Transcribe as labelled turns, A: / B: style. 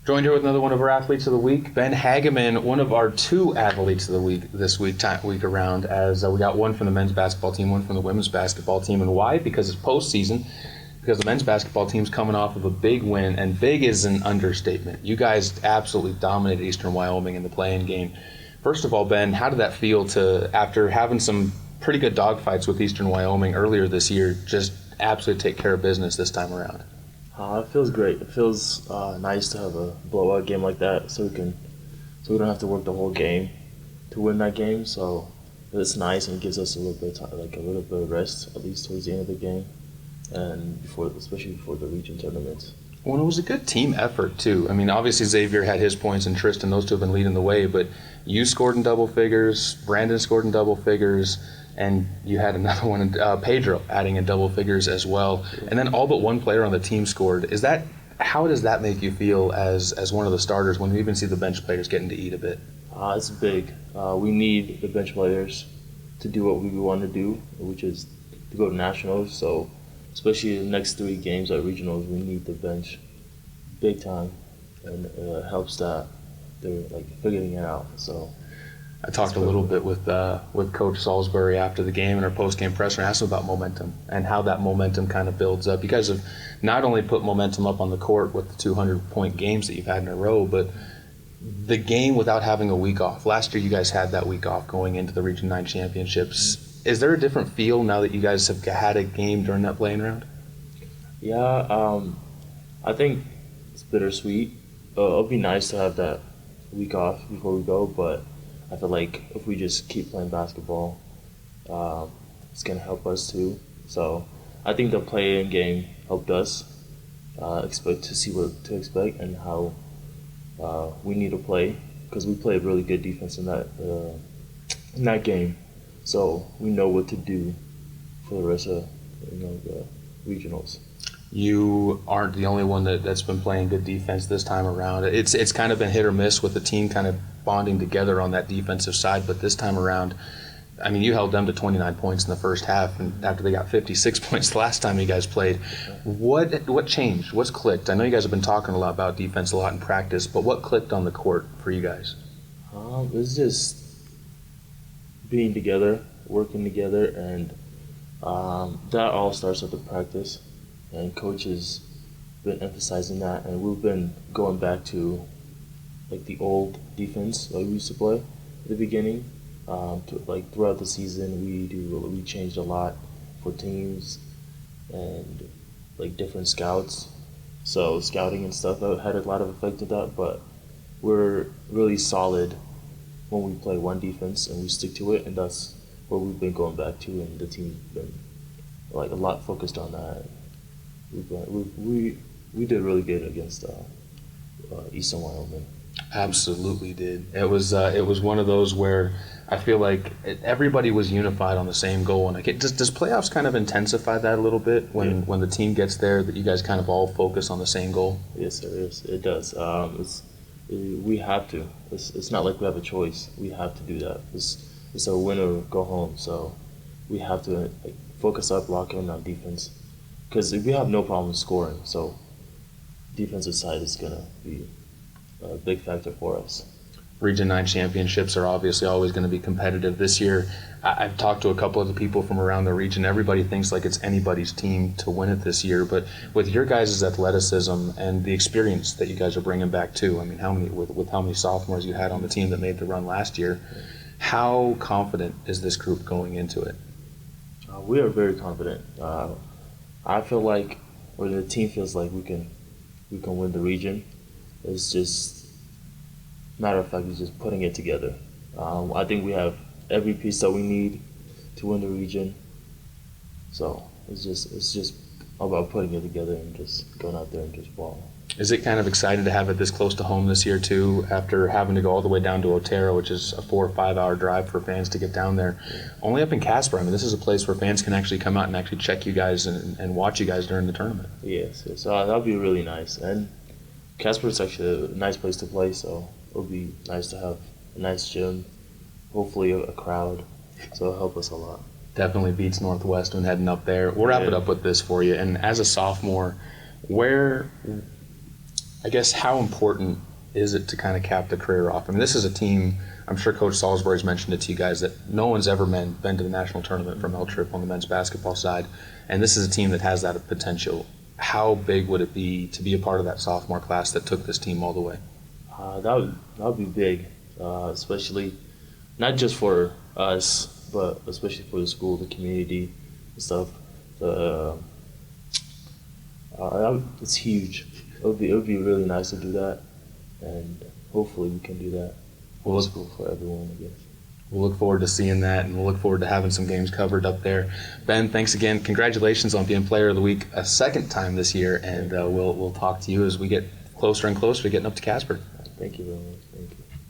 A: Joined here with another one of our athletes of the week, Ben Hageman, one of our two athletes of the week this week around, as we got one from the men's basketball team, one from the women's basketball team. And why? Because it's postseason, because the men's basketball team's coming off of a big win, and big is an understatement. You guys absolutely dominated Eastern Wyoming in the play-in game. First of all, Ben, how did that feel after having some pretty good dogfights with Eastern Wyoming earlier this year, just absolutely take care of business this time around?
B: It feels great. It feels nice to have a blowout game like that, so we don't have to work the whole game to win that game. So it's nice and it gives us a little bit of rest, at least towards the end of the game, and especially before the region tournaments.
A: Well, it was a good team effort too. I mean, obviously Xavier had his points, and Tristan; those two have been leading the way. But you scored in double figures, Brandon scored in double figures, and you had another one, Pedro, adding in double figures as well. And then all but one player on the team scored. How does that make you feel as one of the starters when we even see the bench players getting to eat a bit?
B: It's big. We need the bench players to do what we want to do, which is to go to nationals. So especially the next 3 games at regionals, we need the bench big time, and it helps that they're figuring it out. So
A: I talked a little bit with Coach Salisbury after the game in our post-game presser and asked him about momentum and how that momentum kind of builds up. You guys have not only put momentum up on the court with the 200-point games that you've had in a row, but the game without having a week off. Last year you guys had that week off going into the Region 9 championships. Mm-hmm. Is there a different feel now that you guys have had a game during that playing round?
B: Yeah, I think it's bittersweet. It'll be nice to have that week off before we go, but I feel like if we just keep playing basketball, it's going to help us too. So I think the play-in game helped us see what to expect and how we need to play, because we played really good defense in that game. So we know what to do for the rest of the regionals.
A: You aren't the only one that's been playing good defense this time around. It's kind of been hit or miss with the team kind of bonding together on that defensive side, but this time around, I mean, you held them to 29 points in the first half, and after they got 56 points the last time you guys played. What changed? What's clicked? I know you guys have been talking a lot about defense a lot in practice, but what clicked on the court for you guys?
B: It's just being together, working together, and that all starts at the practice, and coach has been emphasizing that, and we've been going back to the old defense we used to play at the beginning. Throughout the season, we changed a lot for teams and different scouts. So scouting and stuff had a lot of effect of that, but we're really solid when we play one defense and we stick to it, and that's what we've been going back to, and the team's been a lot focused on that. We did really good against Eastern Wyoming.
A: Absolutely did. It was one of those where I feel like everybody was unified on the same goal. And does playoffs kind of intensify that a little bit when the team gets there, that you guys kind of all focus on the same goal?
B: Yes, sir. Yes, it does. We have to. It's not like we have a choice. We have to do that. It's a win or go home. So we have to focus up, lock in on defense, because we have no problem scoring. So defensive side is gonna be a big factor for us.
A: Region 9 championships are obviously always going to be competitive. This year, I've talked to a couple of the people from around the region. Everybody thinks like it's anybody's team to win it this year, but with your guys' athleticism and the experience that you guys are bringing back too, I mean, how many sophomores you had on the team that made the run last year, how confident is this group going into it?
B: We are very confident. I feel like, or the team feels like we can win the region. It's just, matter of fact, it's just putting it together. I think we have every piece that we need to win the region. So it's just about putting it together and just going out there and just ball.
A: Is it kind of exciting to have it this close to home this year too, after having to go all the way down to Otero, which is a 4 or 5 hour drive for fans to get down there? Only up in Casper. I mean, this is a place where fans can actually come out and actually check you guys and watch you guys during the tournament.
B: Yes. So that'll be really nice. And Casper is actually a nice place to play, so it'll be nice to have a nice gym, hopefully a crowd, so it'll help us a lot.
A: Definitely beats Northwest when heading up there. We'll wrap it up with this for you. And as a sophomore, I guess how important is it to kind of cap the career off? I mean, this is a team, I'm sure Coach Salisbury's mentioned it to you guys, that no one's ever been to the national tournament from L Trip on the men's basketball side, and this is a team that has that potential. How big would it be to be a part of that sophomore class that took this team all the way?
B: That would be big, especially not just for us, but especially for the school, the community, and stuff. It's huge. It would be really nice to do that, and hopefully we can do that for the school, for everyone, I guess.
A: We'll look forward to seeing that, and we'll look forward to having some games covered up there. Ben, thanks again. Congratulations on being Player of the Week a second time this year, and we'll talk to you as we get closer and closer to getting up to Casper.
B: Thank you very much. Thank you.